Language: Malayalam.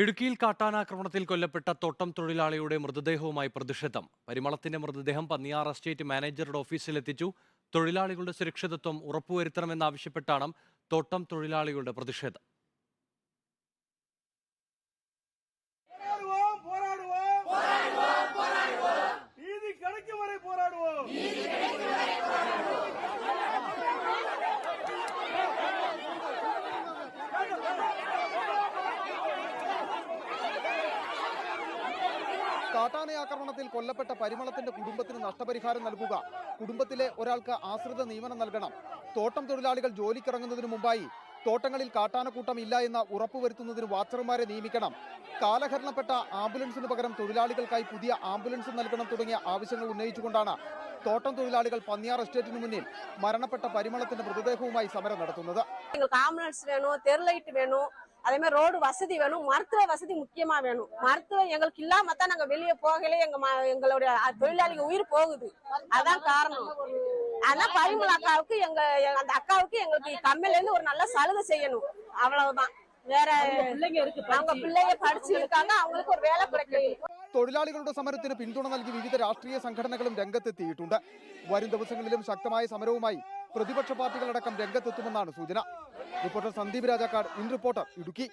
ഇടുക്കിയിൽ കാട്ടാനാക്രമണത്തിൽ കൊല്ലപ്പെട്ട തോട്ടം തൊഴിലാളിയുടെ മൃതദേഹവുമായി പ്രതിഷേധം. പരിമളത്തിന്റെ മൃതദേഹം പന്നിയാർ എസ്റ്റേറ്റ് മാനേജറുടെ ഓഫീസിലെത്തിച്ചു. തൊഴിലാളികളുടെ സുരക്ഷിതത്വം ഉറപ്പുവരുത്തണമെന്നാവശ്യപ്പെട്ടാണ് തോട്ടം തൊഴിലാളികളുടെ പ്രതിഷേധം. കാട്ടാനയാക്രമണത്തിൽ കൊല്ലപ്പെട്ട പരിമളത്തിന്റെ കുടുംബത്തിന് നഷ്ടപരിഹാരം നൽകുക, കുടുംബത്തിലെ ഒരാൾക്ക് ആശ്രിത നിയമനം നൽകണം, തോട്ടം തൊഴിലാളികൾ ജോലിക്കിറങ്ങുന്നതിന് മുമ്പായി തോട്ടങ്ങളിൽ കാട്ടാനക്കൂട്ടം ഇല്ല എന്ന് ഉറപ്പുവരുത്തുന്നതിന് വാച്ചർമാരെ നിയമിക്കണം, കാലഹരണപ്പെട്ട ആംബുലൻസിന് പകരം തൊഴിലാളികൾക്കായി പുതിയ ആംബുലൻസ് നൽകണം തുടങ്ങിയ ആവശ്യങ്ങൾ ഉന്നയിച്ചുകൊണ്ടാണ് തോട്ടം തൊഴിലാളികൾ പന്നിയാർ എസ്റ്റേറ്റിന് മുന്നിൽ മരണപ്പെട്ട പരിമളത്തിന്റെ മൃതദേഹവുമായി സമരം നടത്തുന്നത്. ആംബുലൻസ് വേണോ, തെരുലൈറ്റ് വേണോ, அதே மாதிரி ரோடு வசதி வேணும், மருத்துவ வசதி முக்கியமா வேணும். மருத்துவம் எங்களுக்கு இல்லாம தான் நாங்க வெளியே போகலே, எங்களுடைய தொழிலாளிகள் உயிர் போகுது. அதான் காரணம். ஆனா பரிமள அக்காவுக்கு அந்த அக்காவுக்கு எங்களுக்கு கம்மில இருந்து ஒரு நல்ல சலுகை செய்யணும், அவ்வளவுதான். வேற அவங்க பிள்ளைங்க படிச்சு இருக்காங்க, அவங்களுக்கு ஒரு வேலை கிடைக்கணும். തൊഴിലാളികളുടെ സമരത്തിന് പിന്തുണ നൽകി വിവിധ രാഷ്ട്രീയ സംഘടനകളും രംഗത്തെത്തിയിട്ടുണ്ട്. വരും ദിവസങ്ങളിലും ശക്തമായ സമരവുമായി പ്രതിപക്ഷ പാർട്ടികളടക്കം രംഗത്തെത്തുമെന്നാണ് സൂചന. Reporter Sandeep Rajakkad, in reporter, Idukki.